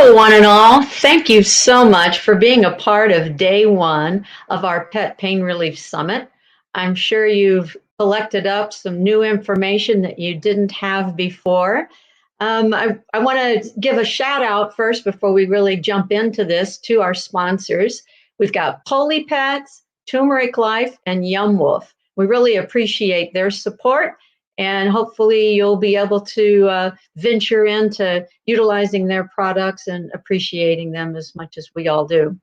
Hello, one and all. Thank you so much for being a part of day one of our Pet Pain Relief Summit. I'm sure you've collected up some new information that you didn't have before. I want to give a shout out first before we really jump into this to our sponsors. We've got PolyPets, Turmeric Life, and Yum Wolf. We really appreciate their support, and hopefully you'll be able to venture into utilizing their products and appreciating them as much as we all do.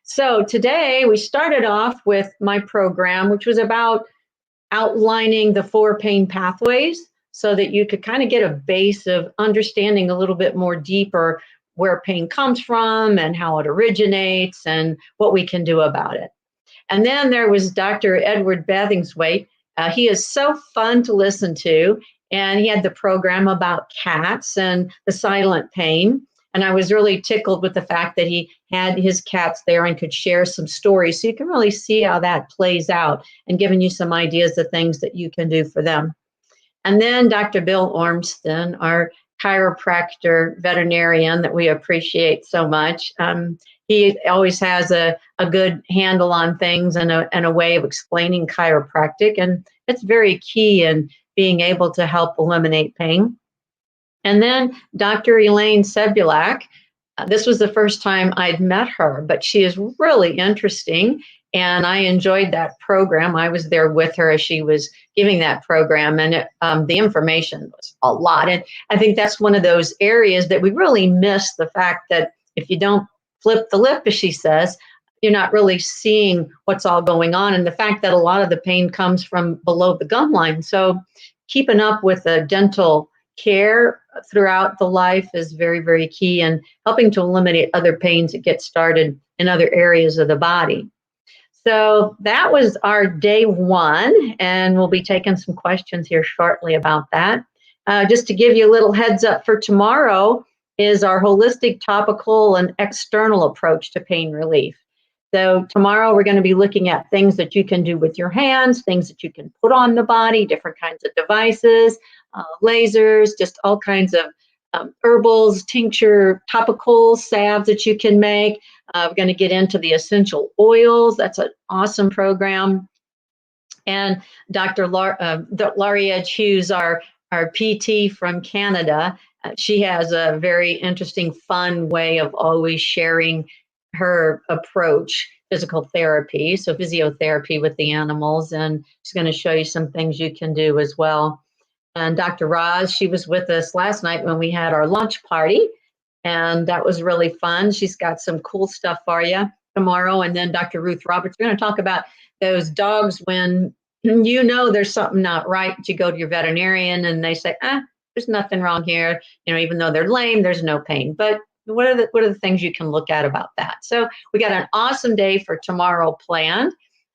So today we started off with my program, which was about outlining the 4 pain pathways so that you could kind of get a base of understanding a little bit more deeper where pain comes from and how it originates and what we can do about it. And then there was Dr. Edward Bathingthwaite. He is so fun to listen to, and he had the program about cats and the silent pain. And I was really tickled with the fact that he had his cats there and could share some stories. So you can really see how that plays out and giving you some ideas of things that you can do for them. And then Dr. Bill Ormston, our chiropractor veterinarian that we appreciate so much. He always has a good handle on things and a way of explaining chiropractic. And it's very key in being able to help eliminate pain. And then Dr. Elaine Sebulak, this was the first time I'd met her, but she is really interesting. And I enjoyed that program. I was there with her as she was giving that program, and the information was a lot. And I think that's one of those areas that we really miss, the fact that if you don't flip the lip, as she says, you're not really seeing what's all going on. And the fact that a lot of the pain comes from below the gum line. So keeping up with the dental care throughout the life is very, very key, and helping to eliminate other pains that get started in other areas of the body. So that was our day one, and we'll be taking some questions here shortly about that. Just to give you a little heads up for tomorrow is our holistic, topical, and external approach to pain relief. So tomorrow we're going to be looking at things that you can do with your hands, things that you can put on the body, different kinds of devices, lasers, just all kinds of herbals, tincture, topical salves that you can make. We're going to get into the essential oils. That's an awesome program. And Dr. Laurie Edge Hughes, our PT from Canada, she has a very interesting, fun way of always sharing her approach, physical therapy, so physiotherapy with the animals. And she's going to show you some things you can do as well. And Dr. Roz, she was with us last night when we had our lunch party, and that was really fun. She's got some cool stuff for you tomorrow. And then Dr. Ruth Roberts, we're going to talk about those dogs when you know there's something not right. You go to your veterinarian and they say, there's nothing wrong here. You know, even though they're lame, there's no pain. But what are the things you can look at about that? So we got an awesome day for tomorrow planned.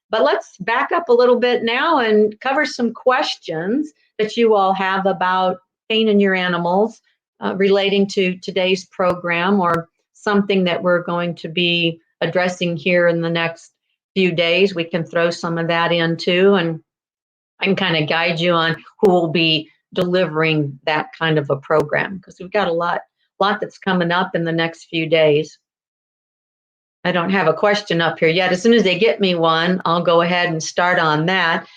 But let's back up a little bit now and cover some questions that you all have about pain in your animals relating to today's program, or something that we're going to be addressing here in the next few days. We can throw some of that in too, and I can kind of guide you on who will be delivering that kind of a program, because we've got a lot that's coming up in the next few days. I don't have a question up here yet. As soon as they get me one, I'll go ahead and start on that.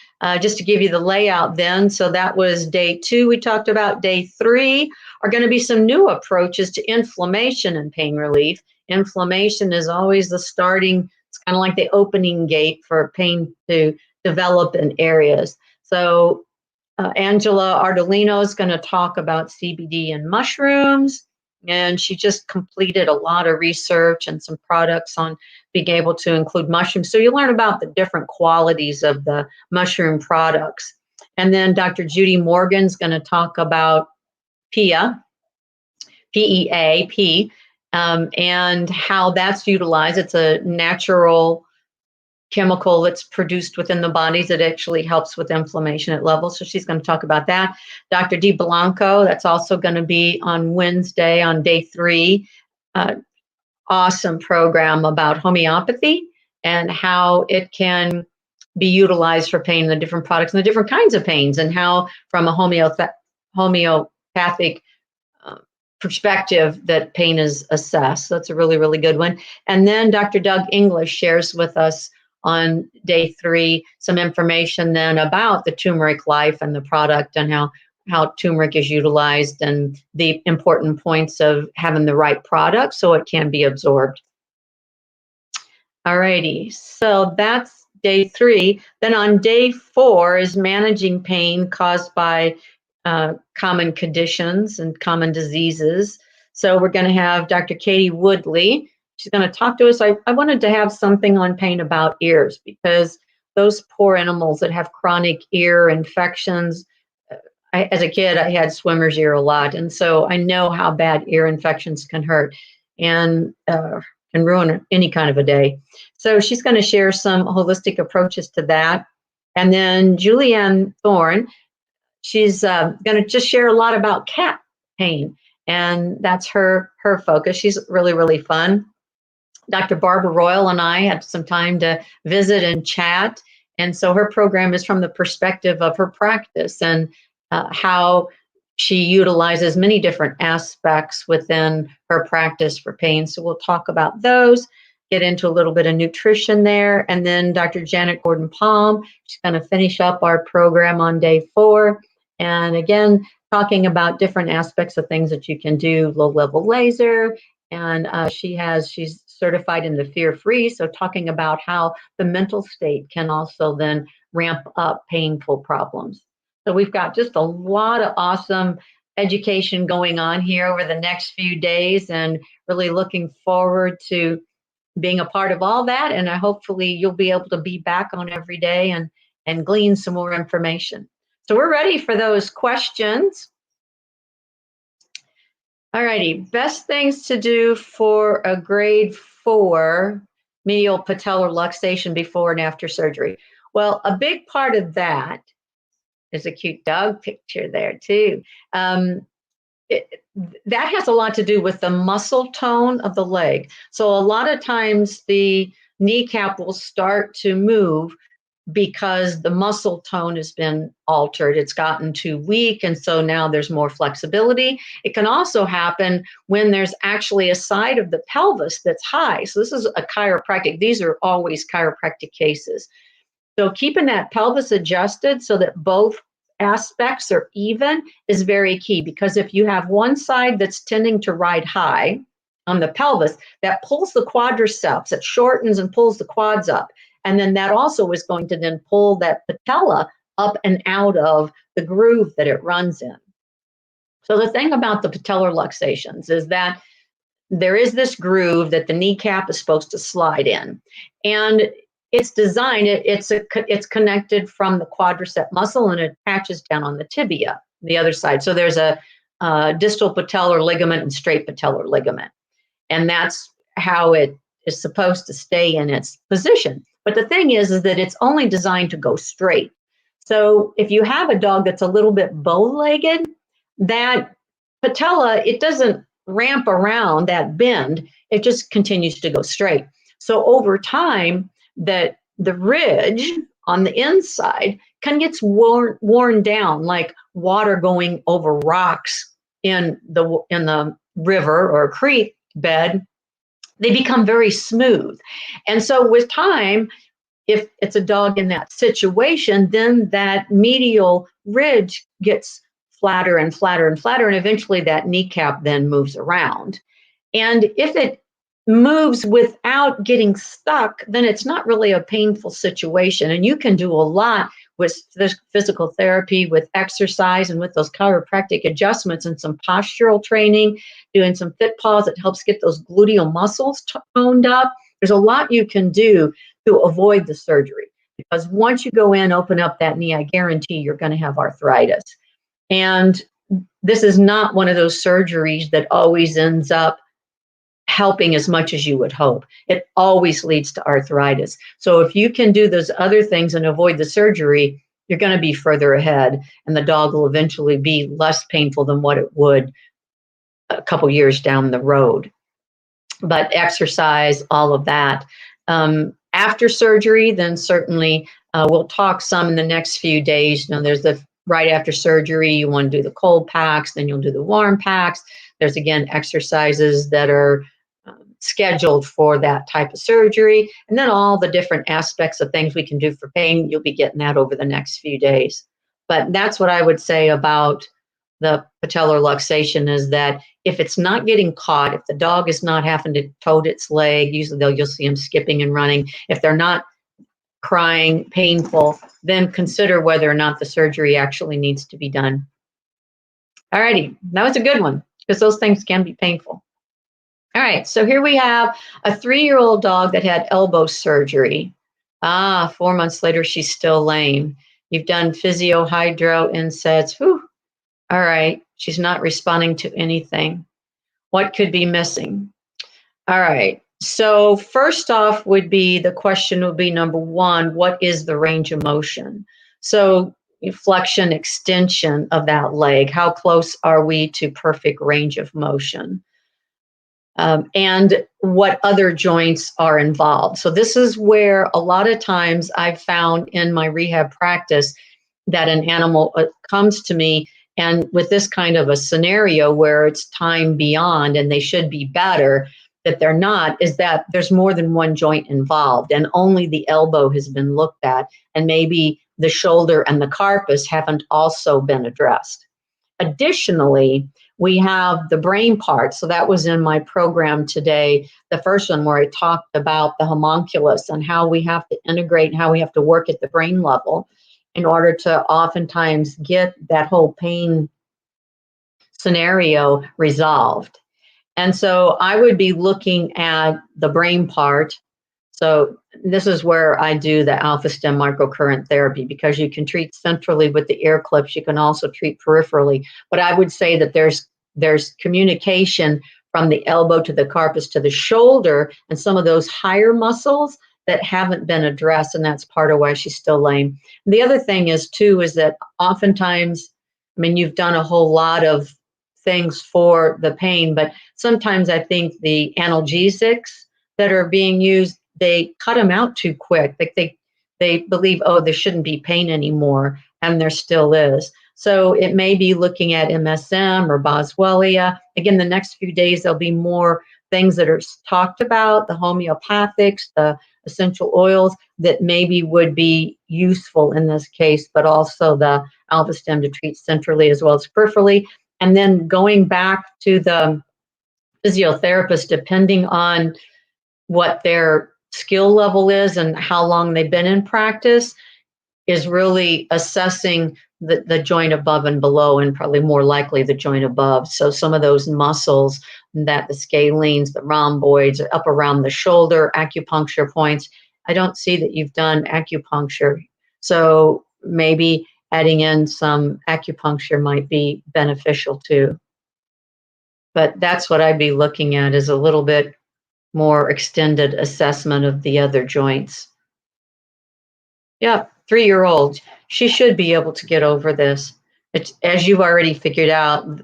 Just to give you the layout then. So that was day 2 we talked about. Day 3 are going to be some new approaches to inflammation and pain relief. Inflammation is always the starting, it's kind of like the opening gate for pain to develop in areas. So Angela Ardolino is going to talk about CBD and mushrooms. And she just completed a lot of research and some products on being able to include mushrooms. So you learn about the different qualities of the mushroom products. And then Dr. Judy Morgan's going to talk about PEA, P-E-A-P, and how that's utilized. It's a natural chemical that's produced within the bodies that actually helps with inflammation at levels. So she's going to talk about that. Dr. Di Blanco, that's also going to be on Wednesday on day 3. Awesome program about homeopathy and how it can be utilized for pain, the different products and the different kinds of pains, and how from a homeopathic perspective that pain is assessed. So that's a really, really good one. And then Dr. Doug English shares with us on day 3 some information then about the turmeric life and the product and how turmeric is utilized and the important points of having the right product so it can be absorbed. All righty, so that's day 3. Then on day 4 is managing pain caused by common conditions and common diseases. So we're going to have Dr. Katie Woodley. She's going to talk to us. I wanted to have something on pain about ears because those poor animals that have chronic ear infections. As a kid, I had swimmer's ear a lot, and so I know how bad ear infections can hurt and can ruin any kind of a day. So she's going to share some holistic approaches to that. And then Julianne Thorne, she's going to just share a lot about cat pain, and that's her focus. She's really, really fun. Dr. Barbara Royal and I had some time to visit and chat, and so her program is from the perspective of her practice and how she utilizes many different aspects within her practice for pain. So we'll talk about those, get into a little bit of nutrition there, and then Dr. Janet Gordon-Palm, she's going to finish up our program on day 4. And again, talking about different aspects of things that you can do, low-level laser, and she's certified in the fear-free, so talking about how the mental state can also then ramp up painful problems. So we've got just a lot of awesome education going on here over the next few days, and really looking forward to being a part of all that. And hopefully you'll be able to be back on every day and glean some more information. So we're ready for those questions. All righty, best things to do for a grade 4 medial patellar luxation before and after surgery. Well, a big part of that is a cute dog picture there too. That has a lot to do with the muscle tone of the leg. So a lot of times the kneecap will start to move because the muscle tone has been altered. It's gotten too weak, and so now there's more flexibility. It can also happen when there's actually a side of the pelvis that's high. So this is a chiropractic. These are always chiropractic cases. So keeping that pelvis adjusted so that both aspects are even is very key, because if you have one side that's tending to ride high on the pelvis, that pulls the quadriceps, it shortens and pulls the quads up. And then that also is going to then pull that patella up and out of the groove that it runs in. So the thing about the patellar luxations is that there is this groove that the kneecap is supposed to slide in. And it's designed, it's connected from the quadricep muscle and it attaches down on the tibia, the other side. So there's a distal patellar ligament and straight patellar ligament. And that's how it is supposed to stay in its position. But the thing is that it's only designed to go straight. So if you have a dog that's a little bit bow-legged, that patella, it doesn't ramp around that bend. It just continues to go straight. So over time, that the ridge on the inside can get worn down like water going over rocks in the river or creek bed. They become very smooth. And so with time, if it's a dog in that situation, then that medial ridge gets flatter and flatter and flatter, and eventually that kneecap then moves around. And if it moves without getting stuck, then it's not really a painful situation. And you can do a lot with this physical therapy, with exercise, and with those chiropractic adjustments and some postural training, doing some fit pause that helps get those gluteal muscles toned up. There's a lot you can do to avoid the surgery, because once you go in, open up that knee, I guarantee you're going to have arthritis. And this is not one of those surgeries that always ends up helping as much as you would hope. It always leads to arthritis. So if you can do those other things and avoid the surgery, you're going to be further ahead, and the dog will eventually be less painful than what it would a couple years down the road. But exercise, all of that. After surgery, then certainly we'll talk some in the next few days. You know, there's the right after surgery, you want to do the cold packs, then you'll do the warm packs. There's, again, exercises that are scheduled for that type of surgery. And then all the different aspects of things we can do for pain, you'll be getting that over the next few days. But that's what I would say about the patellar luxation, is that if it's not getting caught, if the dog is not having to tote its leg, usually you'll see them skipping and running. If they're not crying, painful, then consider whether or not the surgery actually needs to be done. All righty, that was a good one, because those things can be painful. All right, so here we have a 3-year-old dog that had elbow surgery. 4 months later, she's still lame. You've done physio, hydro, NSAIDs. Whew. All right, she's not responding to anything. What could be missing? All right, so first off would be, the question would be, number one, what is the range of motion? So flexion, extension of that leg, how close are we to perfect range of motion? And what other joints are involved. So this is where a lot of times I've found in my rehab practice that an animal comes to me and with this kind of a scenario where it's time beyond and they should be better, that they're not, is that there's more than one joint involved and only the elbow has been looked at, and maybe the shoulder and the carpus haven't also been addressed. Additionally, we have the brain part. So that was in my program today, the first one where I talked about the homunculus and how we have to integrate and how we have to work at the brain level in order to oftentimes get that whole pain scenario resolved. And so I would be looking at the brain part. So this is where I do the alpha stem microcurrent therapy, because you can treat centrally with the ear clips. You can also treat peripherally. But I would say that there's communication from the elbow to the carpus to the shoulder and some of those higher muscles that haven't been addressed. And that's part of why she's still lame. The other thing is too, is that oftentimes, I mean, you've done a whole lot of things for the pain, but sometimes I think the analgesics that are being used, they cut them out too quick. Like they believe, oh, there shouldn't be pain anymore, and there still is. So it may be looking at MSM or Boswellia. Again, the next few days, there'll be more things that are talked about, the homeopathics, the essential oils that maybe would be useful in this case, but also the alpha stem to treat centrally as well as peripherally. And then going back to the physiotherapist, depending on what their skill level is and how long they've been in practice, is really assessing the joint above and below, and probably more likely the joint above. So some of those muscles that the scalenes, the rhomboids, up around the shoulder, acupuncture points. I don't see that you've done acupuncture. So maybe adding in some acupuncture might be beneficial too. But that's what I'd be looking at, is a little bit more extended assessment of the other joints. Yeah, 3-year-old, she should be able to get over this. It's, as you've already figured out,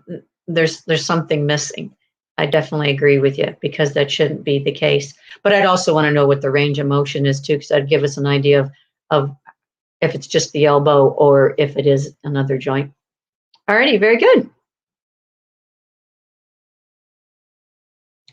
there's something missing. I definitely agree with you, because that shouldn't be the case. But I'd also want to know what the range of motion is too, because that'd give us an idea of if it's just the elbow or if it is another joint. Alrighty, very good.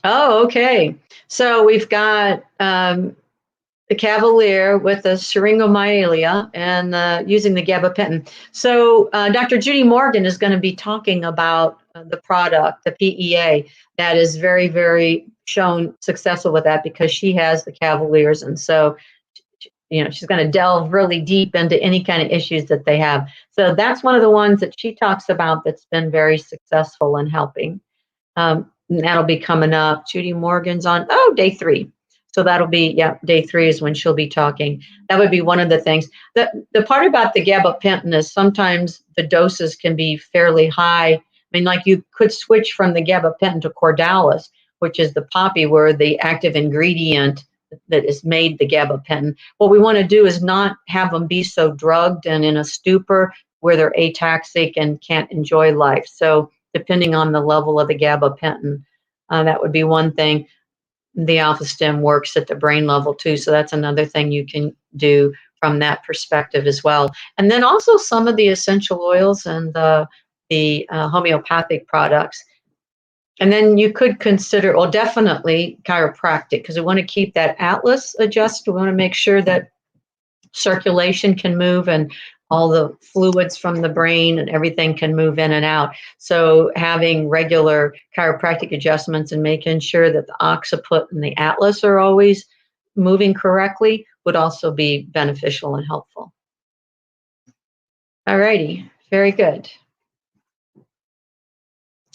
Oh, okay. So we've got the Cavalier with the Syringomyelia and using the gabapentin. So Dr. Judy Morgan is going to be talking about the product, the PEA, that is very, very shown successful with that, because she has the Cavaliers. And so, you know, she's going to delve really deep into any kind of issues that they have. So that's one of the ones that she talks about that's been very successful in helping. And that'll be coming up. Judy Morgan's on, day 3. So that'll be, day 3 is when she'll be talking. That would be one of the things. The part about the gabapentin is sometimes the doses can be fairly high. I mean, like you could switch from the gabapentin to Cordalis, which is the poppy, where the active ingredient that is made the gabapentin. What we want to do is not have them be so drugged and in a stupor where they're ataxic and can't enjoy life. So depending on the level of the gabapentin, that would be one thing. The alpha stem works at the brain level too, so that's another thing you can do from that perspective as well. And then also some of the essential oils and the homeopathic products. And then you could consider, well, definitely chiropractic, because we want to keep that atlas adjusted. We want to make sure that circulation can move and all the fluids from the brain and everything can move in and out. So having regular chiropractic adjustments and making sure that the occiput and the atlas are always moving correctly would also be beneficial and helpful. All righty, very good.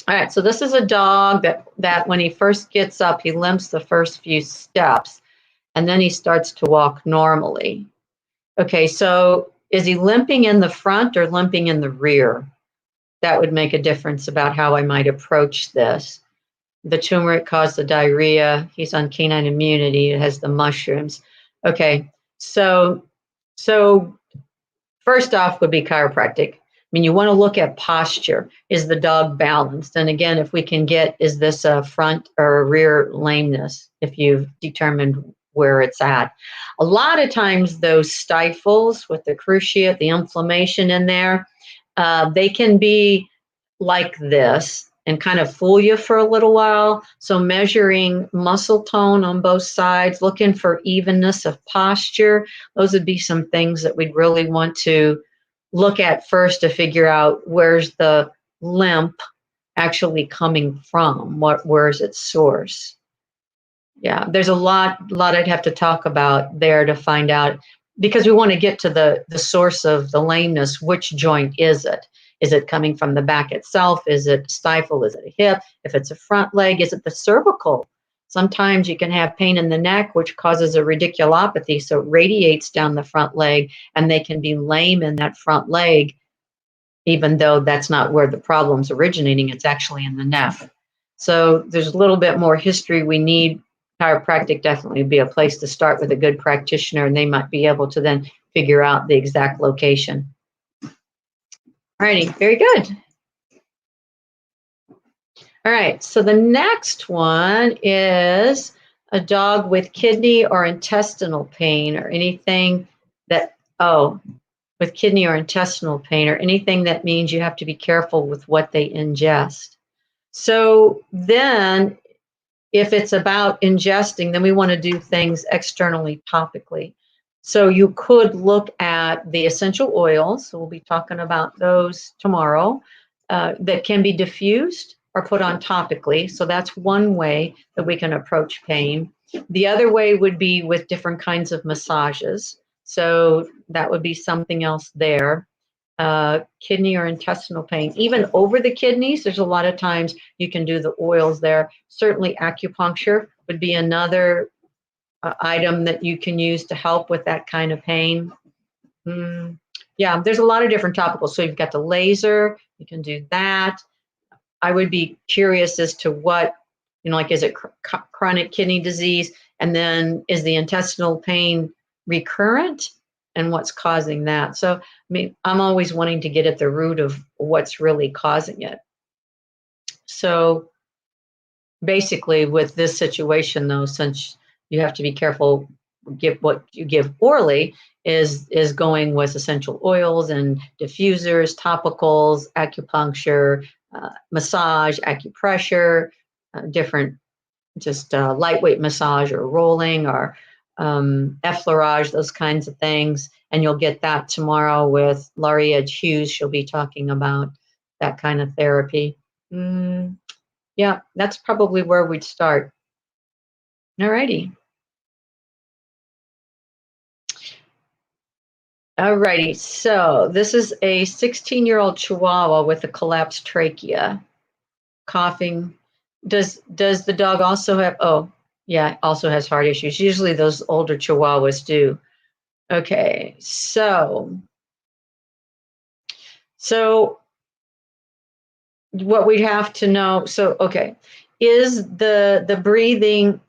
All right, so this is a dog that when he first gets up, he limps the first few steps, and then he starts to walk normally. Okay, so is he limping in the front or limping in the rear? That would make a difference about how I might approach this. The turmeric caused the diarrhea. He's on canine immunity. It has the mushrooms. Okay, so first off would be chiropractic. I mean, you want to look at posture. Is the dog balanced? And again, if we can get, is this a front or a rear lameness, if you've determined where it's at. A lot of times those stifles with the cruciate, the inflammation in there, they can be like this and kind of fool you for a little while. So measuring muscle tone on both sides, looking for evenness of posture, those would be some things that we'd really want to look at first to figure out where's the limp actually coming from, where's its source. Yeah, there's a lot I'd have to talk about there to find out, because we want to get to the source of the lameness. Which joint is it? Is it coming from the back itself? Is it stifle? Is it a hip? If it's a front leg, is it the cervical? Sometimes you can have pain in the neck, which causes a radiculopathy, so it radiates down the front leg, and they can be lame in that front leg, even though that's not where the problem's originating. It's actually in the neck. So there's a little bit more history we need. Chiropractic definitely would be a place to start with a good practitioner, and they might be able to then figure out the exact location. All righty, very good. All right, so the next one is a dog with kidney or intestinal pain or anything that, with kidney or intestinal pain or anything that means you have to be careful with what they ingest. So then if it's about ingesting, then we want to do things externally topically. So you could look at the essential oils. So we'll be talking about those tomorrow, that can be diffused or put on topically. So that's one way that we can approach pain. The other way would be with different kinds of massages. So that would be something else there. Kidney or intestinal pain, even over the kidneys, there's a lot of times you can do the oils there. Certainly acupuncture would be another item that you can use to help with that kind of pain. Yeah, there's a lot of different topicals. So you've got the laser, you can do that. I would be curious as to what, like, is it chronic kidney disease? And then is the intestinal pain recurrent? And what's causing that? So, I mean, I'm always wanting to get at the root of what's really causing it. So basically with this situation though, since you have to be careful, what you give orally is going with essential oils and diffusers, topicals, acupuncture, massage, acupressure, different, just lightweight massage or rolling or effleurage, those kinds of things. And you'll get that tomorrow with Laurie Edge Hughes. She'll be talking about that kind of therapy. Yeah, that's probably where we'd start. All righty. All righty, so this is a 16-year-old Chihuahua with a collapsed trachea, coughing. Does the dog also have, yeah, also has heart issues. Usually those older Chihuahuas do. Okay, so what we'd have to know, is the breathing,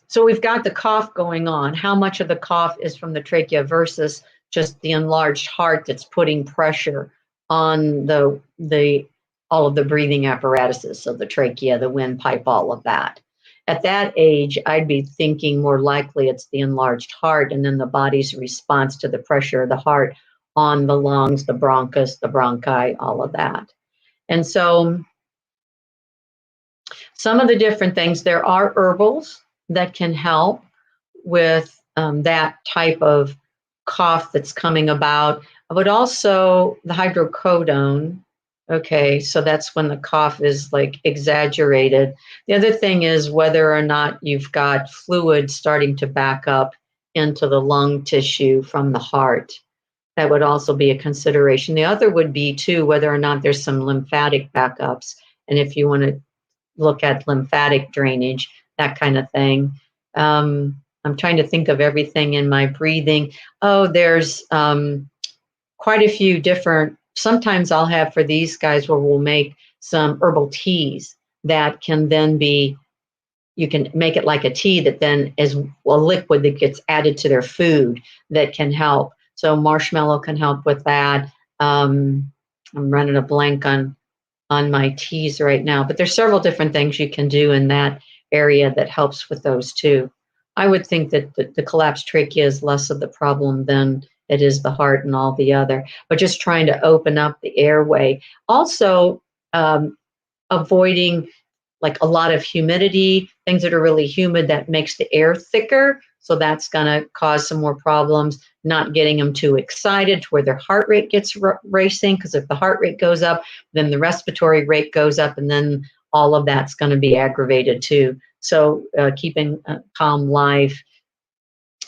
so we've got the cough going on. How much of the cough is from the trachea versus just the enlarged heart that's putting pressure on the all of the breathing apparatuses, so the trachea, the windpipe, all of that. At that age, I'd be thinking more likely it's the enlarged heart and then the body's response to the pressure of the heart on the lungs, the bronchus, the bronchi, all of that. And so some of the different things, there are herbals that can help with that type of cough that's coming about, but also the hydrocodone. Okay, so that's when the cough is like exaggerated. The other thing is whether or not you've got fluid starting to back up into the lung tissue from the heart. That would also be a consideration. The other would be too whether or not there's some lymphatic backups, and if you want to look at lymphatic drainage, that kind of thing. I'm trying to think of everything in my breathing. Oh, there's quite a few different, sometimes I'll have for these guys where we'll make some herbal teas that can then be, you can make it like a tea that then is a liquid that gets added to their food that can help. So marshmallow can help with that. I'm running a blank on my teas right now, but there's several different things you can do in that area that helps with those too. I would think that the collapsed trachea is less of the problem than it is the heart and all the other, but just trying to open up the airway. Also, avoiding like a lot of humidity, things that are really humid that makes the air thicker. So that's going to cause some more problems. Not getting them too excited to where their heart rate gets racing, because if the heart rate goes up, then the respiratory rate goes up, and then all of that's going to be aggravated too. So keeping a calm life.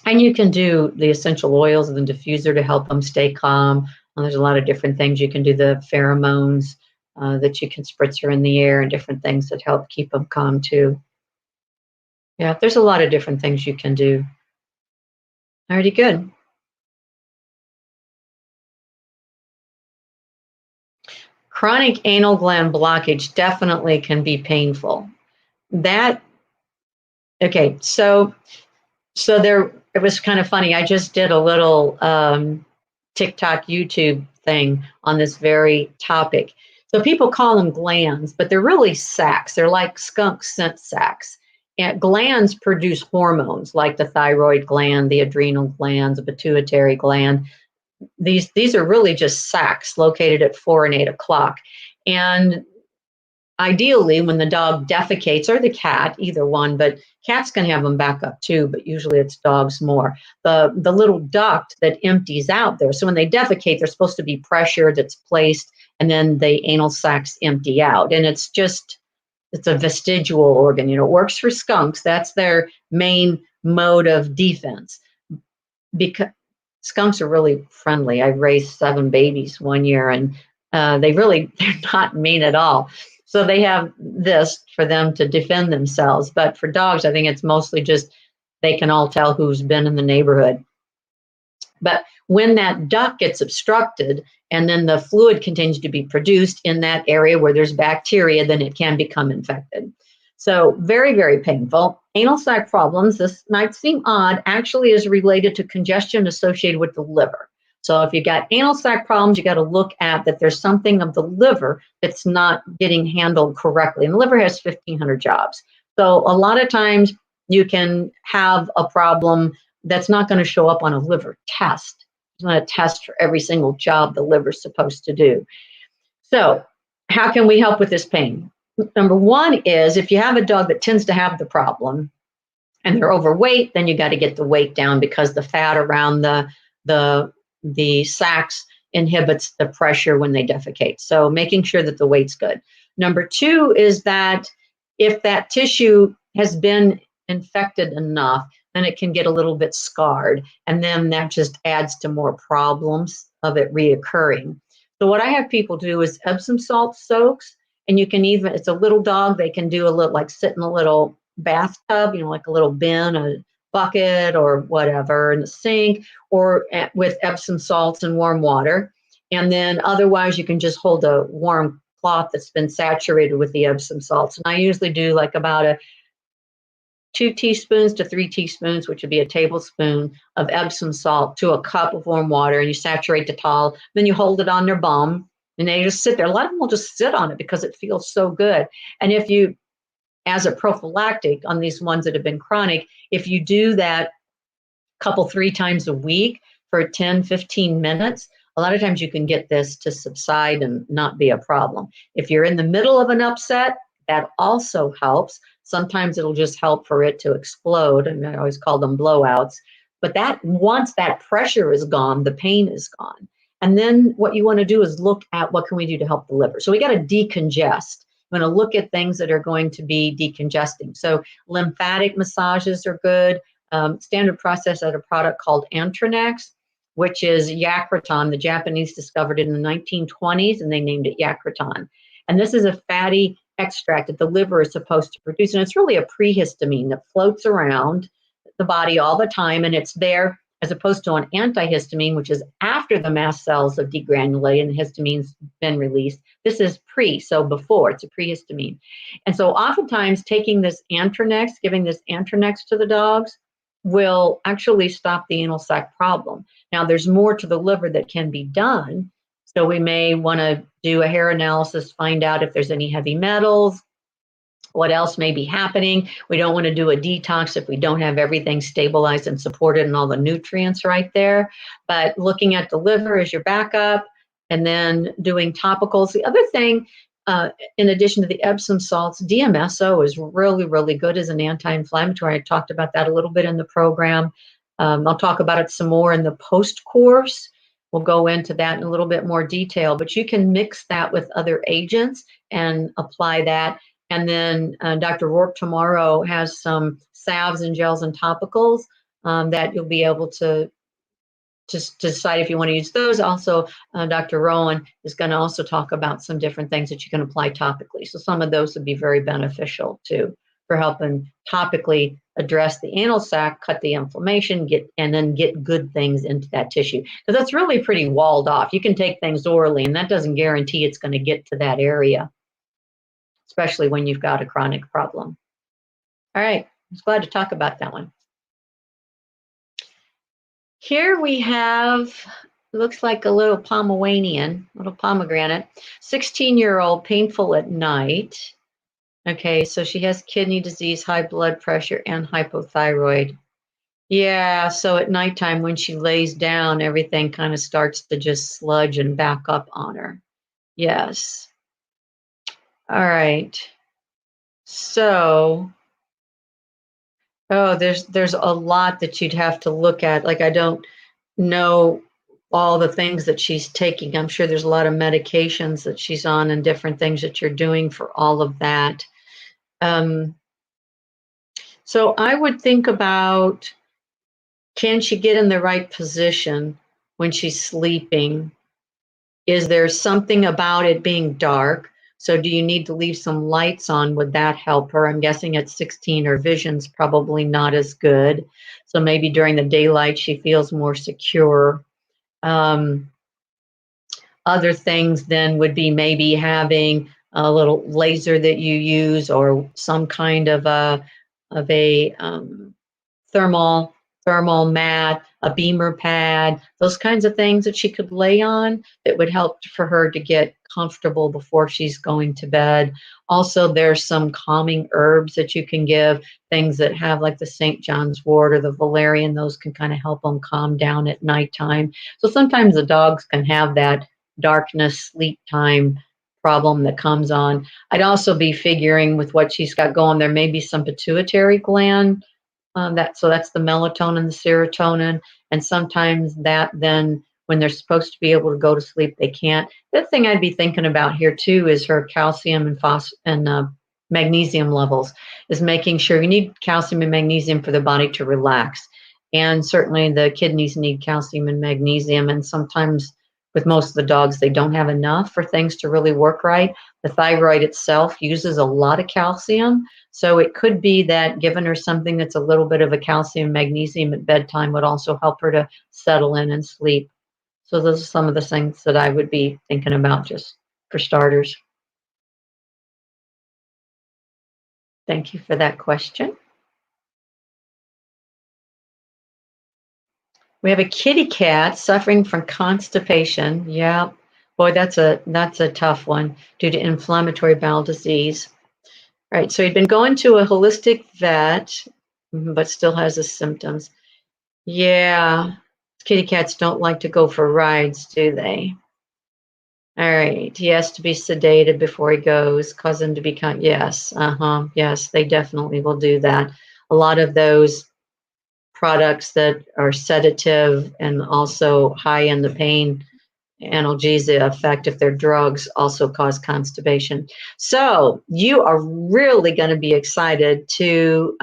And you can do the essential oils and the diffuser to help them stay calm. And there's a lot of different things you can do, the pheromones that you can spritz her in the air, and different things that help keep them calm too. Yeah, there's a lot of different things you can do. Alrighty, good. Chronic anal gland blockage definitely can be painful. Okay, so there, it was kind of funny. I just did a little TikTok, YouTube thing on this very topic. So people call them glands, but they're really sacs. They're like skunk scent sacs. And glands produce hormones like the thyroid gland, the adrenal glands, the pituitary gland. These are really just sacs located at 4 and 8 o'clock. And ideally, when the dog defecates, or the cat, either one, but cats can have them back up too, but usually it's dogs more. The little duct that empties out there. So when they defecate, there's supposed to be pressure that's placed, and then the anal sacs empty out. And it's a vestigial organ. You know, it works for skunks. That's their main mode of defense. Because skunks are really friendly. I raised 7 babies one year, and they're not mean at all. So they have this for them to defend themselves. But for dogs, I think it's mostly just they can all tell who's been in the neighborhood. But when that duct gets obstructed and then the fluid continues to be produced in that area where there's bacteria, then it can become infected. So very, very painful. Anal sac problems, this might seem odd, actually is related to congestion associated with the liver. So if you got anal sac problems, you got to look at that there's something of the liver that's not getting handled correctly. And the liver has 1,500 jobs. So a lot of times you can have a problem that's not going to show up on a liver test. It's not a test for every single job the liver's supposed to do. So how can we help with this pain? Number one is if you have a dog that tends to have the problem and they're overweight, then you got to get the weight down, because the fat around the sacs inhibits the pressure when they defecate. So making sure that the weight's good. Number two is that if that tissue has been infected enough, then it can get a little bit scarred, and then that just adds to more problems of it reoccurring. So what I have people do is Epsom salt soaks, and you can even, it's a little dog, they can do a little, like sit in a little bathtub, you know, like a little bin, a bucket or whatever in the sink, or with Epsom salts and warm water. And then otherwise you can just hold a warm cloth that's been saturated with the Epsom salts. And I usually do like about 2 teaspoons to 3 teaspoons, which would be a tablespoon of Epsom salt to a cup of warm water, and you saturate the towel. Then you hold it on their bum, and they just sit there. A lot of them will just sit on it because it feels so good. And if you, as a prophylactic on these ones that have been chronic, if you do that couple 3 times a week for 10, 15 minutes, a lot of times you can get this to subside and not be a problem. If you're in the middle of an upset, that also helps. Sometimes it'll just help for it to explode, and I always call them blowouts. But that once that pressure is gone, the pain is gone. And then what you want to do is look at what can we do to help the liver. So we got to decongest. We're going to look at things that are going to be decongesting. So lymphatic massages are good. Standard process at a product called Antronex, which is Yacriton. The Japanese discovered it in the 1920s, and they named it Yacriton. And this is a fatty extract that the liver is supposed to produce. And it's really a prehistamine that floats around the body all the time, and it's there as opposed to an antihistamine, which is after the mast cells have degranulated and the histamine's been released. This is pre, so before, it's a prehistamine. And so oftentimes taking this Antronex, giving this Antronex to the dogs will actually stop the anal sac problem. Now there's more to the liver that can be done. So we may want to do a hair analysis, find out if there's any heavy metals, what else may be happening. We don't want to do a detox if we don't have everything stabilized and supported and all the nutrients right there. But looking at the liver as your backup and then doing topicals. The other thing, in addition to the Epsom salts, DMSO is really, really good as an anti-inflammatory. I talked about that a little bit in the program. I'll talk about it some more in the post-course. We'll go into that in a little bit more detail, but you can mix that with other agents and apply that. And then Dr. Rourke tomorrow has some salves and gels and topicals that you'll be able to decide if you want to use those. Also, Dr. Rowan is going to also talk about some different things that you can apply topically. So some of those would be very beneficial too for helping topically address the anal sac, cut the inflammation, and then get good things into that tissue. Because that's really pretty walled off. You can take things orally, and that doesn't guarantee it's going to get to that area, especially when you've got a chronic problem. All right, I was glad to talk about that one. Here we have, looks like a little Pomeranian, little pomegranate, 16-year-old, painful at night. Okay, so she has kidney disease, high blood pressure, and hypothyroid. Yeah, so at nighttime when she lays down, everything kind of starts to just sludge and back up on her. Yes. All right. So, oh, there's a lot that you'd have to look at. Like, I don't know all the things that she's taking. I'm sure there's a lot of medications that she's on and different things that you're doing for all of that. So I would think about, can she get in the right position when she's sleeping? Is there something about it being dark? So do you need to leave some lights on? Would that help her? I'm guessing at 16, her vision's probably not as good. So maybe during the daylight, she feels more secure. Other things then would be maybe having a little laser that you use or some kind of a thermal mat, a beamer pad, those kinds of things that she could lay on that would help for her to get comfortable before she's going to bed. Also, there's some calming herbs that you can give, things that have like the St. John's wort or the valerian. Those can kind of help them calm down at nighttime. So sometimes the dogs can have that darkness, sleep time problem that comes on. I'd also be figuring with what she's got going, there may be some pituitary gland. So that's the melatonin, the serotonin, and sometimes that then when they're supposed to be able to go to sleep, they can't. The other thing I'd be thinking about here too is her calcium and magnesium levels, is making sure you need calcium and magnesium for the body to relax. And certainly the kidneys need calcium and magnesium, and sometimes with most of the dogs, they don't have enough for things to really work right. The thyroid itself uses a lot of calcium. So it could be that giving her something that's a little bit of a calcium magnesium at bedtime would also help her to settle in and sleep. So those are some of the things that I would be thinking about just for starters. Thank you for that question. We have a kitty cat suffering from constipation. Yeah, boy, that's a tough one due to inflammatory bowel disease. All right, so he'd been going to a holistic vet, but still has the symptoms. Yeah, kitty cats don't like to go for rides, do they? All right. He has to be sedated before he goes, cause him to become, yes, yes, they definitely will do that. A lot of those products that are sedative and also high in the pain analgesia effect, if they're drugs, also cause constipation. So you are really going to be excited to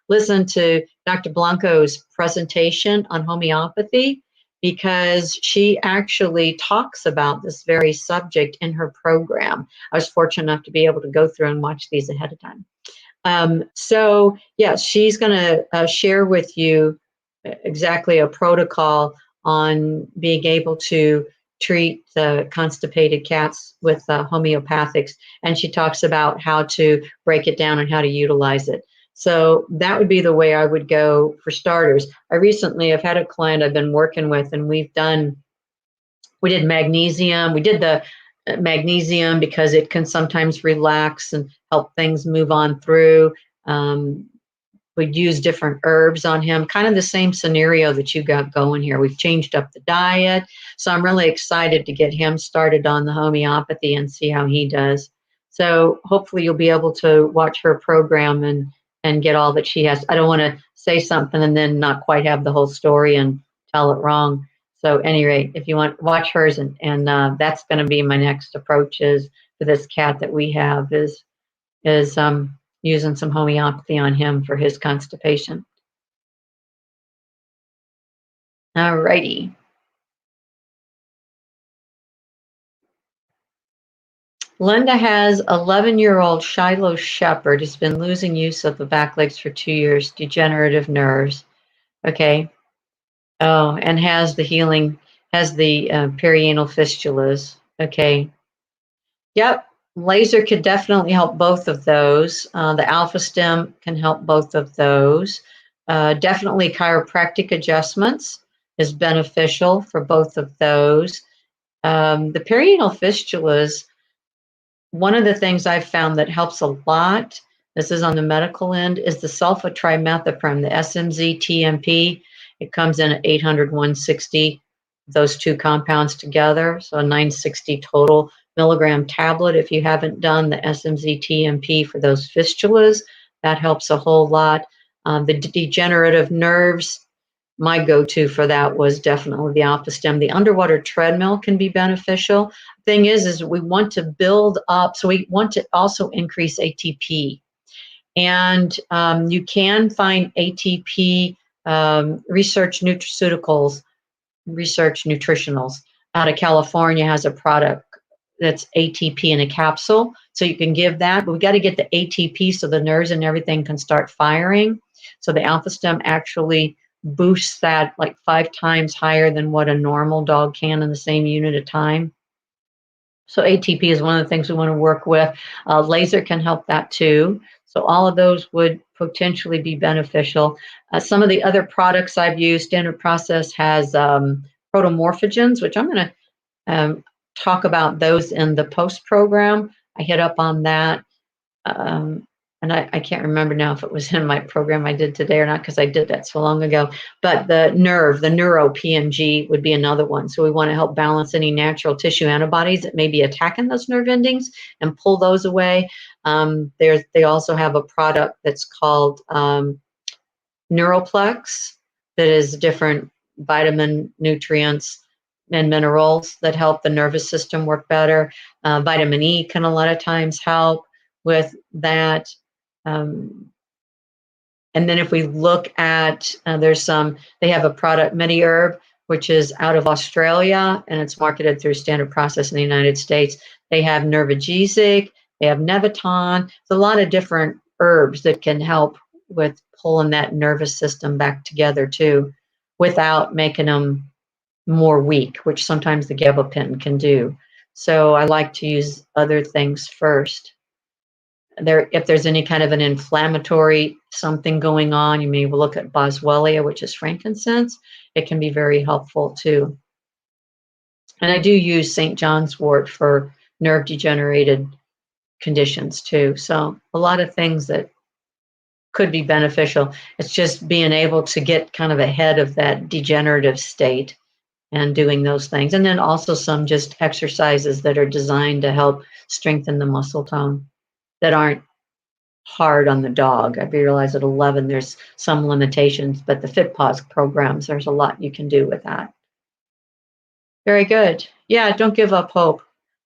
listen to Dr. Blanco's presentation on homeopathy, because she actually talks about this very subject in her program. I was fortunate enough to be able to go through and watch these ahead of time. So yeah, she's going to share with you exactly a protocol on being able to treat the constipated cats with homeopathics, and she talks about how to break it down and how to utilize it. So that would be the way I would go for starters. I recently have had a client I've been working with, and we did magnesium. We did the magnesium because it can sometimes relax and help things move on through. Um, we'd use different herbs on him, kind of the same scenario that you got going here. We've changed up the diet. So I'm really excited to get him started on the homeopathy and see how he does. So hopefully you'll be able to watch her program and get all that she has. I don't want to say something and then not quite have the whole story and tell it wrong. So at any rate, if you want, watch hers, and that's going to be my next approach is for this cat that we have is using some homeopathy on him for his constipation. All righty. Linda has 11-year-old Shiloh Shepherd who's been losing use of the back legs for 2 years, degenerative nerves. Okay. Oh, and has the perianal fistulas. Okay. Yep. Laser could definitely help both of those. The alpha stem can help both of those. Definitely chiropractic adjustments is beneficial for both of those. The perianal fistulas, one of the things I've found that helps a lot, this is on the medical end, is the sulfatrimethoprim, the SMZ TMP. It comes in at 800, 160, those two compounds together, so a 960 total milligram tablet. If you haven't done the SMZ TMP for those fistulas, that helps a whole lot. The degenerative nerves, my go-to for that was definitely the alpha stem. The underwater treadmill can be beneficial. Thing is we want to build up, so we want to also increase ATP. And you can find ATP research nutraceuticals, research nutritionals out of California has a product that's ATP in a capsule. So you can give that, but we got to get the ATP so the nerves and everything can start firing. So the alpha stem actually boosts that like 5 times higher than what a normal dog can in the same unit of time. So ATP is one of the things we want to work with. Laser can help that too. So all of those would potentially be beneficial. Some of the other products I've used, Standard Process has protomorphogens, which I'm going to talk about those in the post program. I hit up on that. And I can't remember now if it was in my program I did today or not, because I did that so long ago. But the neuro PMG would be another one. So we want to help balance any natural tissue antibodies that may be attacking those nerve endings and pull those away. They also have a product that's called Neuroplex that is different vitamin, nutrients, and minerals that help the nervous system work better. Vitamin E can a lot of times help with that. And then if we look at, they have a product, MediHerb, which is out of Australia, and it's marketed through Standard Process in the United States. They have Nervogesic, they have Neviton. There's a lot of different herbs that can help with pulling that nervous system back together too, without making them more weak, which sometimes the gabapentin can do. So I like to use other things first. If there's any kind of an inflammatory something going on, you may look at boswellia, which is frankincense. It can be very helpful too. And I do use St. John's wort for nerve degenerated conditions too. So a lot of things that could be beneficial. It's just being able to get kind of ahead of that degenerative state and doing those things. And then also some just exercises that are designed to help strengthen the muscle tone that aren't hard on the dog. I realize at 11 there's some limitations, but the Fit Paws programs, there's a lot you can do with that. Very good. Yeah, don't give up hope.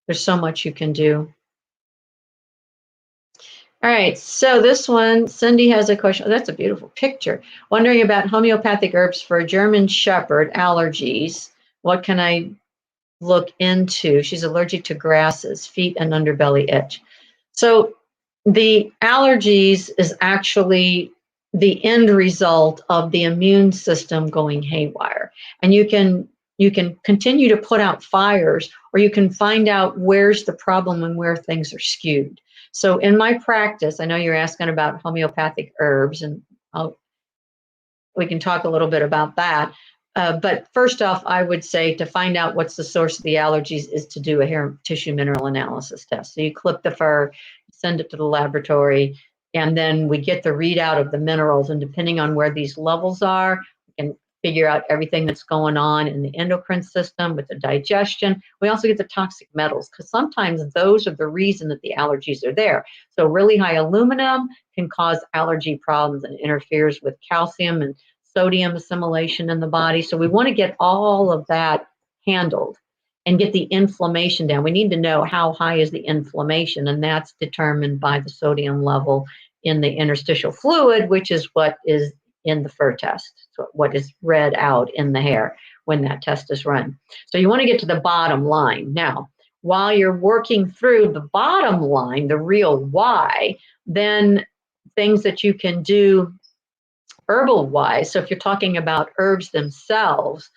There's so much you can do. All right, so this one, Cindy has a question. Oh, that's a beautiful picture. Wondering about homeopathic herbs for German Shepherd allergies. What can I look into? She's allergic to grasses, feet and underbelly itch. So the allergies is actually the end result of the immune system going haywire. And you can continue to put out fires, or you can find out where's the problem and where things are skewed. So in my practice, I know you're asking about homeopathic herbs, and we can talk a little bit about that. But first off, I would say to find out what's the source of the allergies is to do a hair tissue mineral analysis test. So you clip the fur, send it to the laboratory, and then we get the readout of the minerals. And depending on where these levels are, we can figure out everything that's going on in the endocrine system with the digestion. We also get the toxic metals, because sometimes those are the reason that the allergies are there. So really high aluminum can cause allergy problems and interferes with calcium and sodium assimilation in the body. So we want to get all of that handled and get the inflammation down. We need to know how high is the inflammation, and that's determined by the sodium level in the interstitial fluid, which is what is in the fur test, so what is read out in the hair when that test is run. So you want to get to the bottom line. Now, while you're working through the bottom line, the real why, then things that you can do herbal wise. So if you're talking about herbs themselves,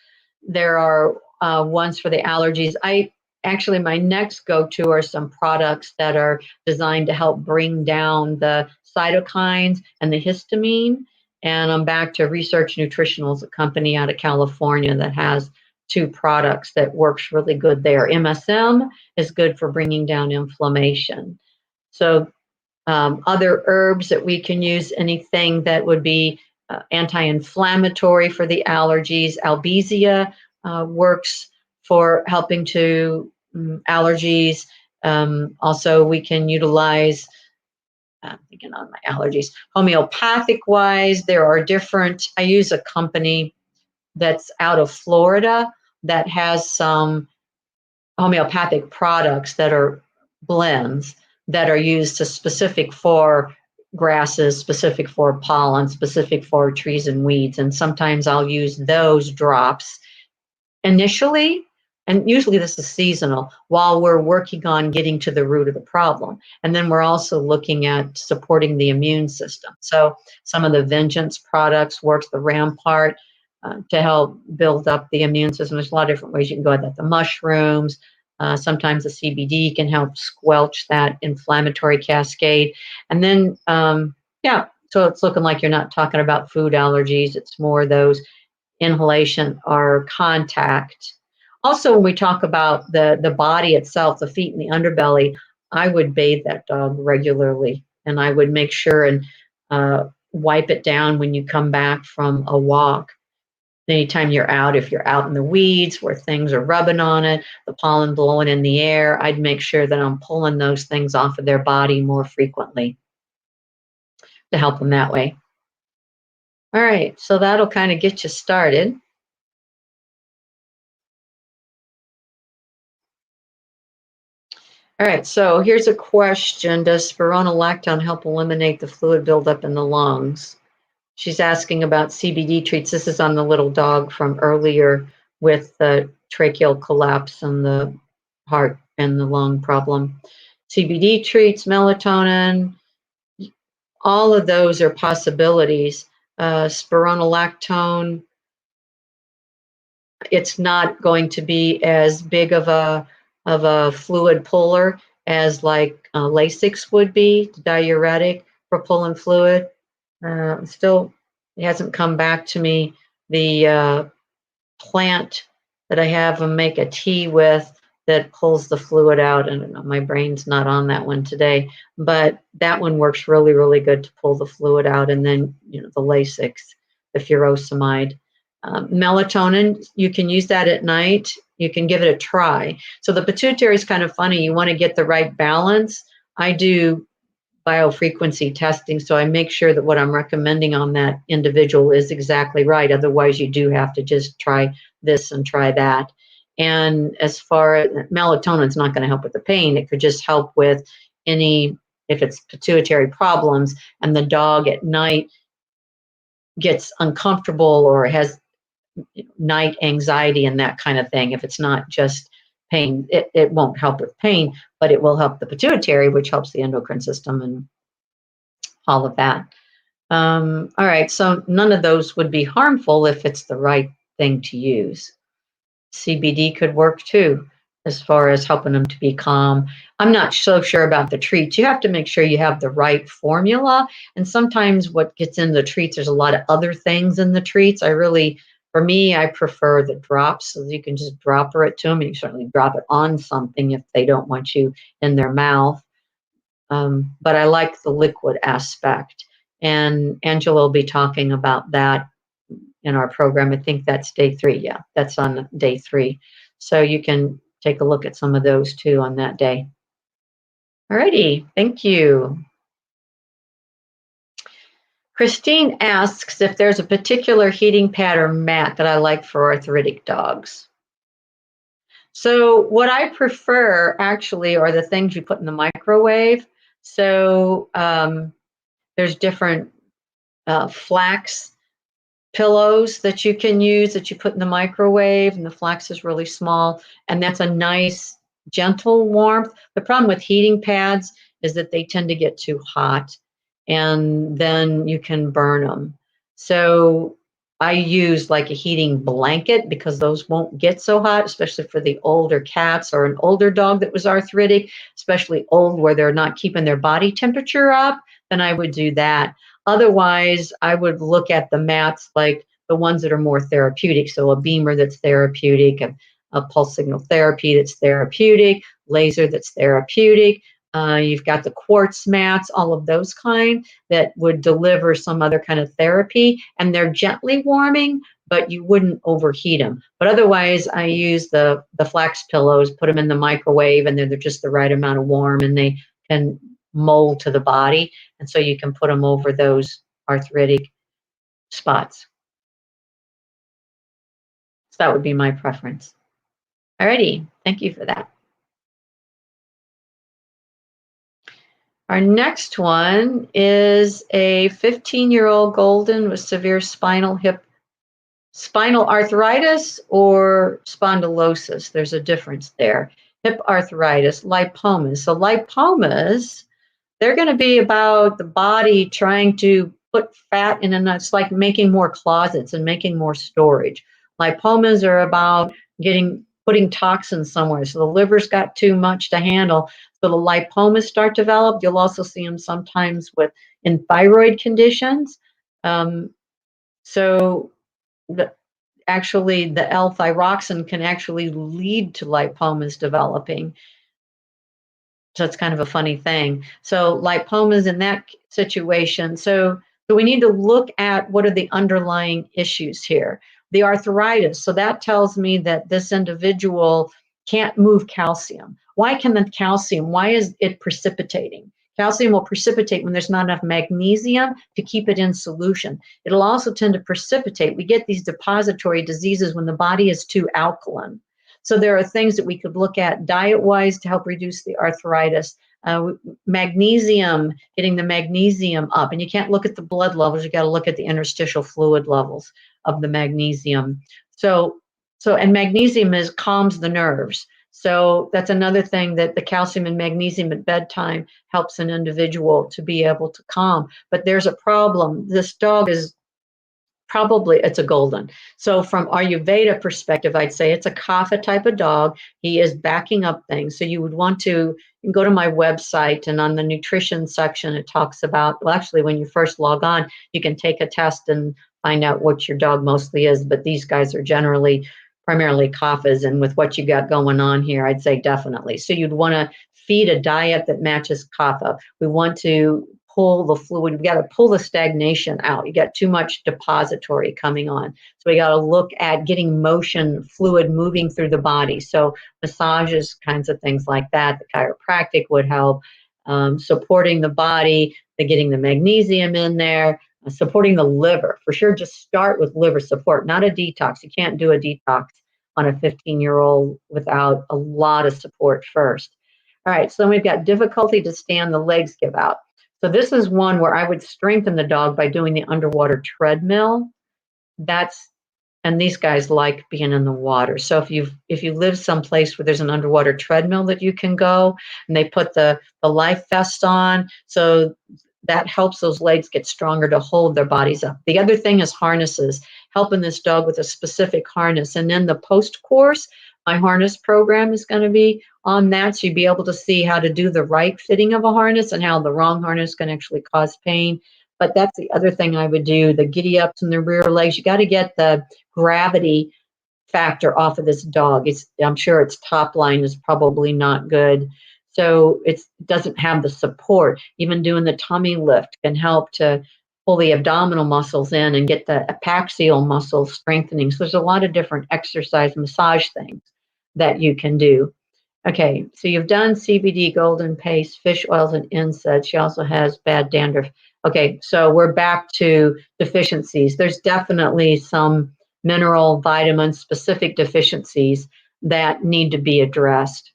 there are ones for the allergies. My next go-to are some products that are designed to help bring down the cytokines and the histamine. And I'm back to Research Nutritionals, a company out of California that has two products that works really good there. MSM is good for bringing down inflammation. So other herbs that we can use, anything that would be anti-inflammatory for the allergies. Albizia works for helping to allergies. Also, we can utilize, I'm thinking on my allergies, homeopathic wise, there are different, I use a company that's out of Florida that has some homeopathic products that are blends that are used to specific for grasses, specific for pollen, specific for trees and weeds. And sometimes I'll use those drops initially, and usually this is seasonal, while we're working on getting to the root of the problem. And then we're also looking at supporting the immune system. So some of the Vengeance products works, the Rampart, to help build up the immune system. There's a lot of different ways you can go at that. The mushrooms, sometimes the CBD can help squelch that inflammatory cascade. And then, so it's looking like you're not talking about food allergies. It's more those inhalation or contact. Also, when we talk about the body itself, the feet and the underbelly, I would bathe that dog regularly, and I would make sure and wipe it down when you come back from a walk. Anytime you're out, if you're out in the weeds where things are rubbing on it, the pollen blowing in the air, I'd make sure that I'm pulling those things off of their body more frequently to help them that way. All right, so that'll kind of get you started. All right, so here's a question. Does spironolactone help eliminate the fluid buildup in the lungs? She's asking about CBD treats. This is on the little dog from earlier with the tracheal collapse and the heart and the lung problem. CBD treats, melatonin, all of those are possibilities. Spironolactone, it's not going to be as big of a fluid puller as like Lasix would be, diuretic for pulling fluid. Still, it hasn't come back to me. The plant that I have them make a tea with that pulls the fluid out, and my brain's not on that one today, but that one works really, really good to pull the fluid out. And then, the Lasix, the furosemide. Melatonin, you can use that at night. You can give it a try. So the pituitary is kind of funny. You want to get the right balance. I do biofrequency testing, so I make sure that what I'm recommending on that individual is exactly right. Otherwise, you do have to just try this and try that. And as far as melatonin, it's not going to help with the pain. It could just help with any, if it's pituitary problems and the dog at night gets uncomfortable or has night anxiety and that kind of thing. If it's not just pain, it won't help with pain, but it will help the pituitary, which helps the endocrine system and all of that. All right, so none of those would be harmful if it's the right thing to use. CBD could work too, as far as helping them to be calm. I'm not so sure about the treats. You have to make sure you have the right formula. And sometimes what gets in the treats, there's a lot of other things in the treats. For me, I prefer the drops, so you can just drop it to them. And you certainly drop it on something if they don't want you in their mouth. But I like the liquid aspect. And Angela will be talking about that in our program. I think that's day 3. Yeah, that's on day 3. So you can take a look at some of those too on that day. Alrighty, thank you. Christine asks if there's a particular heating pad or mat that I like for arthritic dogs. So what I prefer actually are the things you put in the microwave. So there's different flax pillows that you can use that you put in the microwave, and the flax is really small, and that's a nice gentle warmth. The problem with heating pads is that they tend to get too hot and then you can burn them. So I use like a heating blanket because those won't get so hot, especially for the older cats or an older dog that was arthritic, especially old where they're not keeping their body temperature up, then I would do that. Otherwise, I would look at the mats like the ones that are more therapeutic. So a beamer that's therapeutic, a pulse signal therapy that's therapeutic, laser that's therapeutic. You've got the quartz mats, all of those kind that would deliver some other kind of therapy, and they're gently warming, but you wouldn't overheat them. But otherwise, I use the flax pillows, put them in the microwave, and they're just the right amount of warm, and they can mold to the body, and so you can put them over those arthritic spots. So that would be my preference. Alrighty, thank you for that. Our next one is a 15-year-old golden with severe spinal arthritis or spondylosis. There's a difference there. Hip arthritis, lipomas. So lipomas, they're going to be about the body trying to put fat in, and it's like making more closets and making more storage. Lipomas are about putting toxins somewhere. So the liver's got too much to handle. So the lipomas start to develop. You'll also see them sometimes in thyroid conditions. So the L-thyroxine can actually lead to lipomas developing. So it's kind of a funny thing. So lipomas in that situation. So we need to look at what are the underlying issues here. The arthritis. So that tells me that this individual can't move calcium. Why is it precipitating? Calcium will precipitate when there's not enough magnesium to keep it in solution. It'll also tend to precipitate. We get these depository diseases when the body is too alkaline. So there are things that we could look at diet-wise to help reduce the arthritis. Magnesium, getting the magnesium up. And you can't look at the blood levels. You got to look at the interstitial fluid levels of the magnesium. And magnesium calms the nerves. So that's another thing that the calcium and magnesium at bedtime helps an individual to be able to calm. But there's a problem. This dog is it's a golden. So from Ayurveda perspective, I'd say it's a kapha type of dog. He is backing up things. So you would want to go to my website, and on the nutrition section, it talks about, well, actually, when you first log on, you can take a test and find out what your dog mostly is. But these guys are primarily kaphas. And with what you got going on here, I'd say definitely. So you'd want to feed a diet that matches kapha. We want to pull the fluid. We got to pull the stagnation out. You got too much depository coming on. So we got to look at getting motion, fluid moving through the body. So massages, kinds of things like that. The chiropractic would help. Supporting the body, getting the magnesium in there, supporting the liver. For sure, just start with liver support, not a detox. You can't do a detox on a 15-year-old without a lot of support first. All right, so then we've got difficulty to stand, the legs give out. So this is one where I would strengthen the dog by doing the underwater treadmill. And these guys like being in the water. So if you live someplace where there's an underwater treadmill that you can go, and they put the life vest on, so that helps those legs get stronger to hold their bodies up. The other thing is harnesses, helping this dog with a specific harness. And then the post course, my harness program is going to be on that. So you'll be able to see how to do the right fitting of a harness and how the wrong harness can actually cause pain. But that's the other thing I would do, the giddy ups in the rear legs. You got to get the gravity factor off of this dog. I'm sure its top line is probably not good. So it doesn't have the support. Even doing the tummy lift can help to pull the abdominal muscles in and get the epaxial muscles strengthening. So there's a lot of different exercise massage things that you can do. Okay, so you've done CBD, golden paste, fish oils, and NSAID. She also has bad dandruff. Okay, so we're back to deficiencies. There's definitely some mineral, vitamin specific deficiencies that need to be addressed.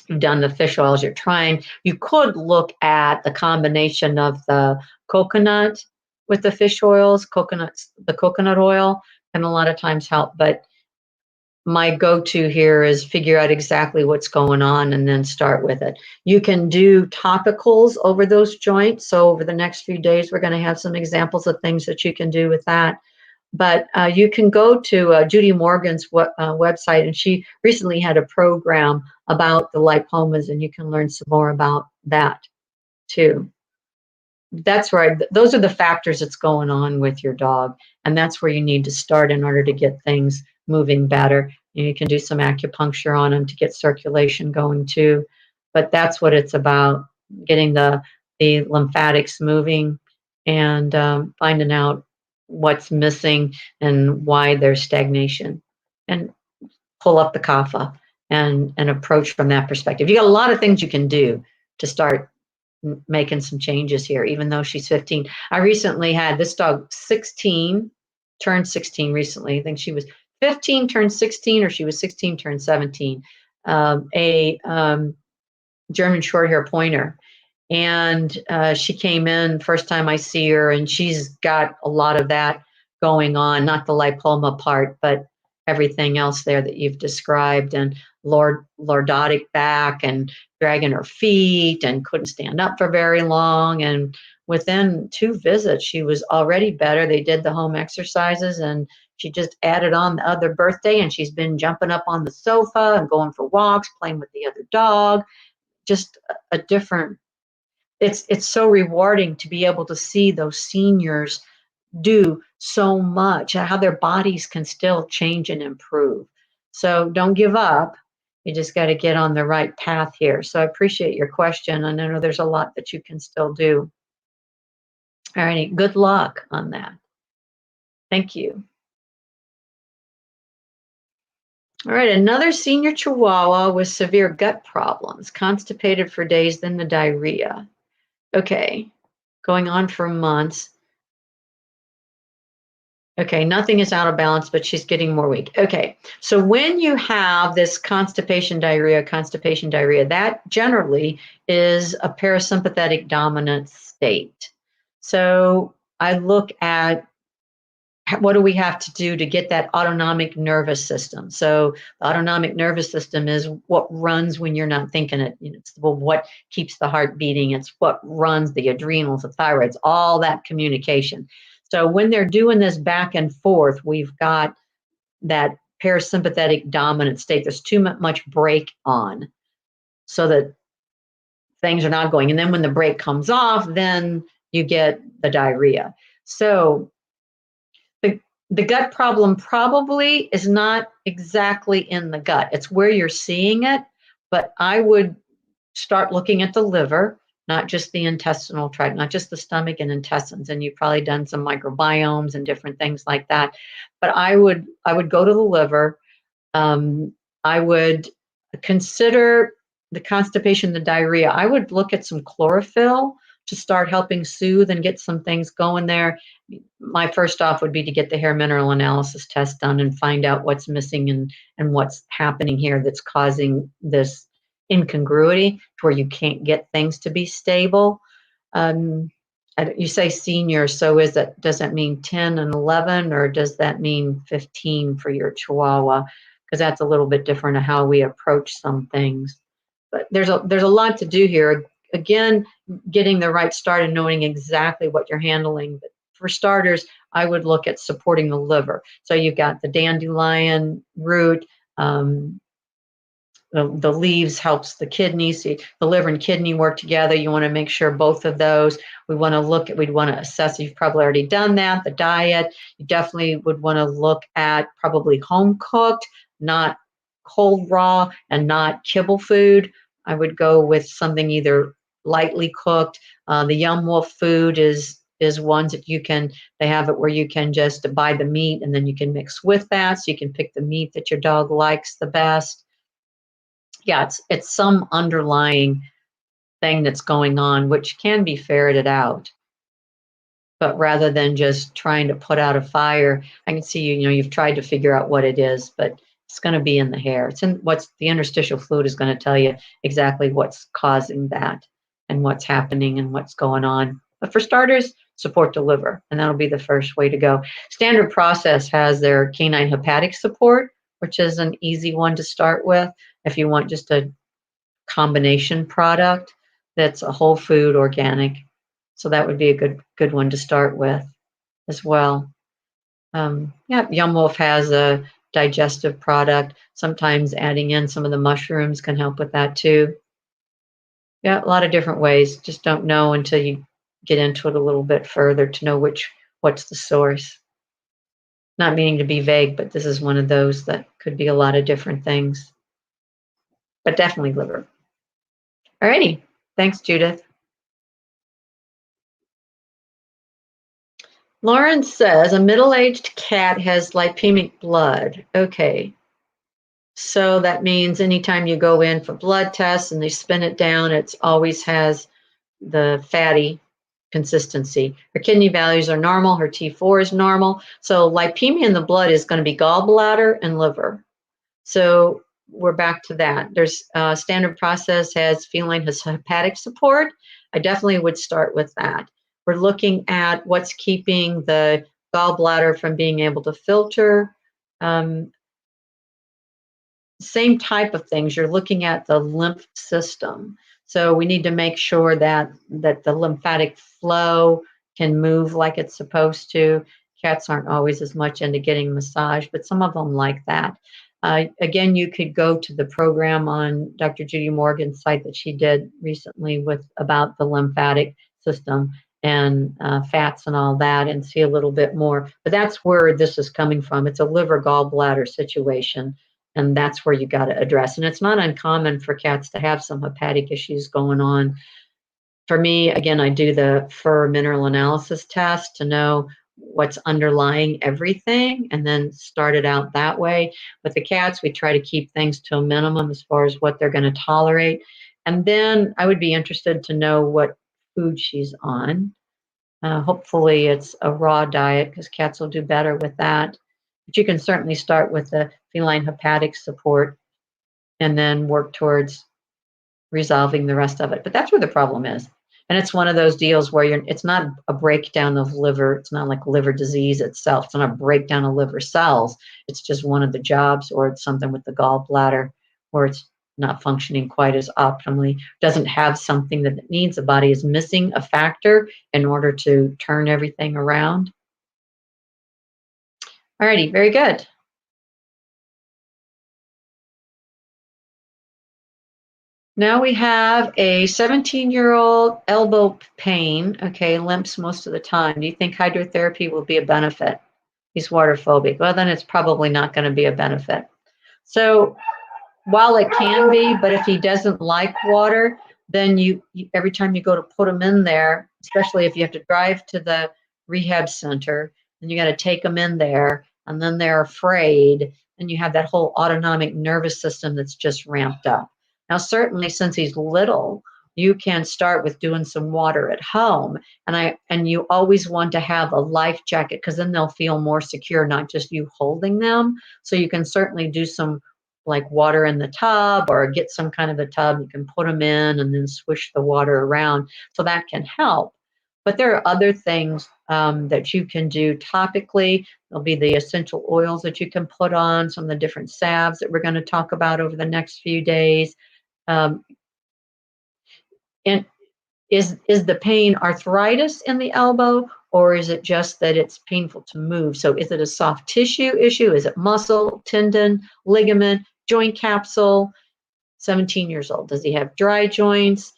You've done the fish oils, you're trying. You could look at the combination of the coconut with the fish oils. The coconut oil can a lot of times help, but my go-to here is figure out exactly what's going on and then start with it. You can do topicals over those joints. So over the next few days, we're going to have some examples of things that you can do with that. But you can go to Judy Morgan's website, and she recently had a program about the lipomas, and you can learn some more about that too. That's right. Those are the factors that's going on with your dog, and that's where you need to start in order to get things moving better. You can do some acupuncture on them to get circulation going too, but that's what it's about, getting the lymphatics moving and finding out what's missing and why there's stagnation, and pull up the kapha and approach from that perspective. You got a lot of things you can do to start making some changes here, even though she's 15. I recently had this dog turned 16 recently. I think she was 15, turned 16, or she was 16, turned 17. A German short hair pointer. And she came in, first time I see her, and she's got a lot of that going on, not the lipoma part, but everything else there that you've described, and lordotic back and dragging her feet and couldn't stand up for very long. And within 2 visits, she was already better. They did the home exercises, and she just added on the other birthday, and she's been jumping up on the sofa and going for walks, playing with the other dog. Just a different, it's so rewarding to be able to see those seniors do so much, how their bodies can still change and improve. So don't give up. You just got to get on the right path here. So I appreciate your question, and I know there's a lot that you can still do. All righty, good luck on that. Thank you. All right, another senior Chihuahua with severe gut problems, constipated for days, then the diarrhea. Okay, going on for months. Okay, nothing is out of balance, but she's getting more weak. Okay, so when you have this constipation diarrhea, that generally is a parasympathetic dominant state. So I look at what do we have to do to get that autonomic nervous system. So the autonomic nervous system is what runs when you're not thinking it. It's what keeps the heart beating. It's what runs the adrenals, the thyroids, all that communication. So when they're doing this back and forth, we've got that parasympathetic dominant state. There's too much brake on so that things are not going. And then when the brake comes off, then you get the diarrhea. So the gut problem probably is not exactly in the gut. It's where you're seeing it, but I would start looking at the liver not just the intestinal tract, not just the stomach and intestines. And you've probably done some microbiomes and different things like that. But I would go to the liver. I would consider the constipation, the diarrhea. I would look at some chlorophyll to start helping soothe and get some things going there. My first off would be to get the hair mineral analysis test done and find out what's missing and what's happening here that's causing this incongruity to where you can't get things to be stable. Um, you say senior, so does that mean 10 and 11, or does that mean 15 for your Chihuahua? Because that's a little bit different of how we approach some things. But there's a lot to do here. Again, getting the right start and knowing exactly what you're handling. But for starters, I would look at supporting the liver. So you've got the dandelion root. The leaves helps the kidneys. The liver and kidney work together. You want to make sure both of those. We'd want to assess. You've probably already done that. The diet. You definitely would want to look at probably home cooked, not cold raw, and not kibble food. I would go with something either lightly cooked. The Yum Wolf food is ones that they have it where you can just buy the meat and then you can mix with that. So you can pick the meat that your dog likes the best. Yeah, it's some underlying thing that's going on, which can be ferreted out. But rather than just trying to put out a fire, I can see you've tried to figure out what it is, but it's going to be in the hair. It's in what's the interstitial fluid is going to tell you exactly what's causing that and what's happening and what's going on. But for starters, support the liver, and that'll be the first way to go. Standard Process has their canine hepatic support, which is an easy one to start with. If you want just a combination product that's a whole food organic. So that would be a good one to start with as well. Yum Wolf has a digestive product. Sometimes adding in some of the mushrooms can help with that too. Yeah, a lot of different ways. Just don't know until you get into it a little bit further to know what's the source. Not meaning to be vague, but this is one of those that could be a lot of different things. But definitely liver. Alrighty. Thanks, Judith. Lauren says a middle-aged cat has lipemic blood. Okay. So that means anytime you go in for blood tests and they spin it down, it always has the fatty consistency. Her kidney values are normal. Her T4 is normal. So lipemia in the blood is going to be gallbladder and liver. So we're back to that. There's Standard Process has Feline has hepatic support. I definitely would start with that. We're looking at what's keeping the gallbladder from being able to filter. Same type of things. You're looking at the lymph system. So we need to make sure that the lymphatic flow can move like it's supposed to. Cats aren't always as much into getting massage, but some of them like that. Again, you could go to the program on Dr. Judy Morgan's site that she did recently about the lymphatic system and fats and all that and see a little bit more. But that's where this is coming from. It's a liver gallbladder situation. And that's where you got to address. And it's not uncommon for cats to have some hepatic issues going on. For me, again, I do the fur mineral analysis test to know what's underlying everything and then start it out that way. With the cats, we try to keep things to a minimum as far as what they're going to tolerate. And then I would be interested to know what food she's on. Hopefully it's a raw diet because cats will do better with that. But you can certainly start with the feline hepatic support and then work towards resolving the rest of it. But that's where the problem is. And it's one of those deals where it's not a breakdown of liver. It's not like liver disease itself. It's not a breakdown of liver cells. It's just one of the jobs, or it's something with the gallbladder where it's not functioning quite as optimally, doesn't have something that it needs. The body is missing a factor in order to turn everything around. Alrighty, very good. Now we have a 17-year-old elbow pain, limps most of the time. Do you think hydrotherapy will be a benefit? He's water phobic. Well, then it's probably not going to be a benefit. So while it can be, but if he doesn't like water, then every time you go to put them in there, especially if you have to drive to the rehab center, and you got to take them in there, and then they're afraid, and you have that whole autonomic nervous system that's just ramped up. Now, certainly since he's little, you can start with doing some water at home, and you always want to have a life jacket, because then they'll feel more secure, not just you holding them. So you can certainly do some like water in the tub, or get some kind of a tub you can put them in and then swish the water around, so that can help. But there are other things that you can do topically. There'll be the essential oils that you can put on, some of the different salves that we're going to talk about over the next few days. Um, and is the pain arthritis in the elbow, or is it just that it's painful to move? So is it a soft tissue issue? Is it muscle, tendon, ligament, joint capsule? 17 years old. Does he have dry joints?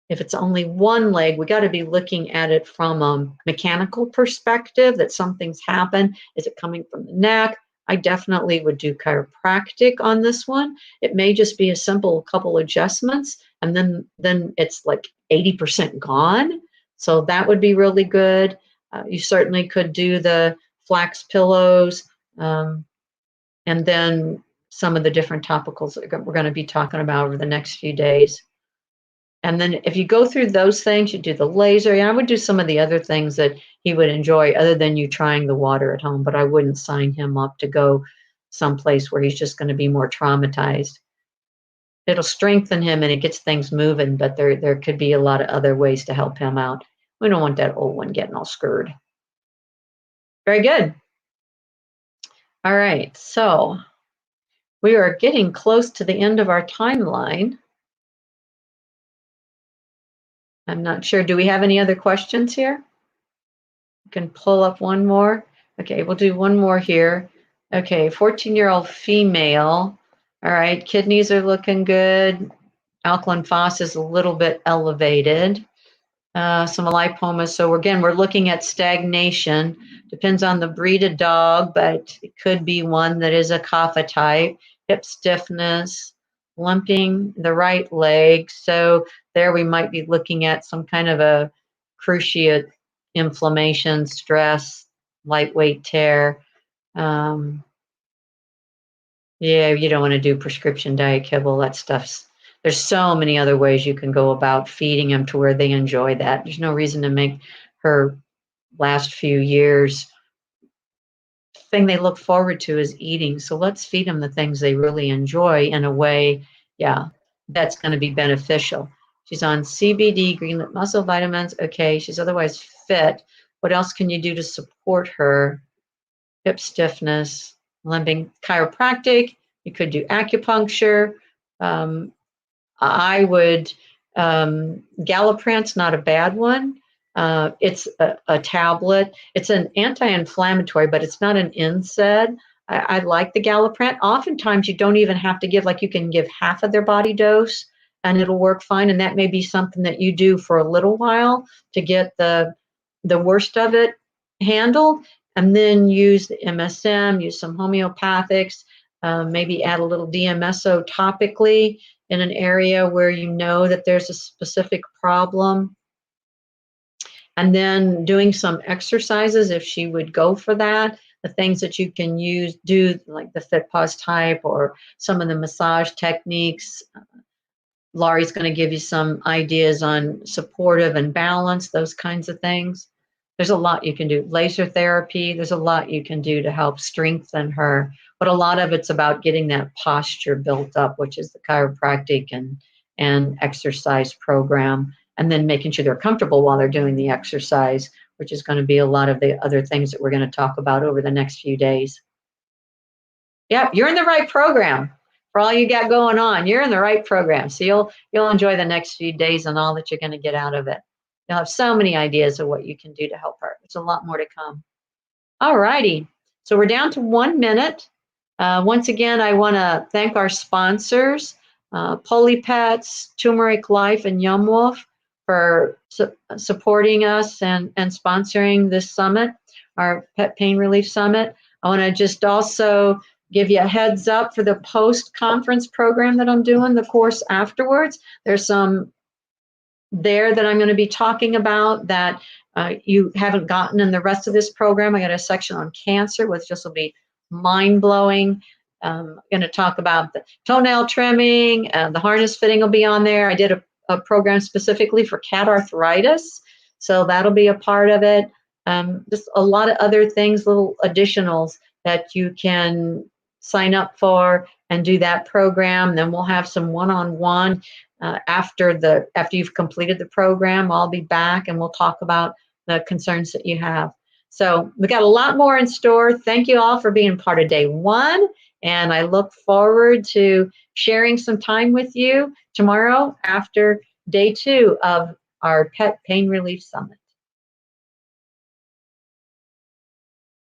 If it's only one leg, we got to be looking at it from a mechanical perspective, that something's happened. Is it coming from the neck? I definitely would do chiropractic on this one. It may just be a simple couple adjustments, and then it's like 80% gone. So that would be really good. You certainly could do the flax pillows, and then some of the different topicals that we're going to be talking about over the next few days. And then if you go through those things, you do the laser. I would do some of the other things that he would enjoy other than you trying the water at home, but I wouldn't sign him up to go someplace where he's just going to be more traumatized. It'll strengthen him and it gets things moving, but there could be a lot of other ways to help him out. We don't want that old one getting all screwed. Very good. All right, so we are getting close to the end of our timeline. I'm not sure. Do we have any other questions here? You can pull up one more. Okay, we'll do one more here. Okay, 14-year-old female. All right, kidneys are looking good. Alkaline phos is a little bit elevated. Some lipomas. So again, we're looking at stagnation. Depends on the breed of dog, but it could be one that is a kapha type. Hip stiffness, limping the right leg. So there we might be looking at some kind of a cruciate inflammation, stress, lightweight tear. Yeah, you don't want to do prescription diet kibble. That stuff's, there's so many other ways you can go about feeding them to where they enjoy that. There's no reason to make her last few years thing they look forward to is eating. So let's feed them the things they really enjoy in a way, yeah, that's going to be beneficial. She's on CBD, green lip muscle vitamins. Okay, she's otherwise fit. What else can you do to support her? Hip stiffness, limping, chiropractic. You could do acupuncture. I would, Galliprant's not a bad one. It's a tablet. It's an anti-inflammatory, but it's not an NSAID. I like the Galliprant. Oftentimes you don't even have to give, like you can give half of their body dose and it'll work fine. And that may be something that you do for a little while to get the worst of it handled, and then use the MSM, use some homeopathics, maybe add a little DMSO topically in an area where you know that there's a specific problem. And then doing some exercises if she would go for that. The things that you can do like the Fit Pause type or some of the massage techniques. Laurie's going to give you some ideas on supportive and balance, those kinds of things. There's a lot you can do. Laser therapy, there's a lot you can do to help strengthen her. But a lot of it's about getting that posture built up, which is the chiropractic and exercise program, and then making sure they're comfortable while they're doing the exercise, which is going to be a lot of the other things that we're going to talk about over the next few days. Yep, you're in the right program. For all you got going on, you're in the right program. So you'll enjoy the next few days and all that you're going to get out of it. You'll have so many ideas of what you can do to help her. There's a lot more to come. All righty. So we're down to 1 minute. Once again, I want to thank our sponsors, PolyPets, Turmeric Life, and Yum Wolf for supporting us and sponsoring this summit, our Pet Pain Relief Summit. I want to just also give you a heads up for the post-conference program that I'm doing, the course afterwards. There's some there that I'm going to be talking about that you haven't gotten in the rest of this program. I got a section on cancer, which just will be mind-blowing. I'm going to talk about the toenail trimming, the harness fitting will be on there. I did a program specifically for cat arthritis, so that'll be a part of it. Just a lot of other things, little additionals that you can sign up for and do that program. Then we'll have some one-on-one after you've completed the program. I'll be back and we'll talk about the concerns that you have. So we got a lot more in store. Thank you all for being part of day one, and I look forward to sharing some time with you tomorrow after day two of our Pet Pain Relief Summit.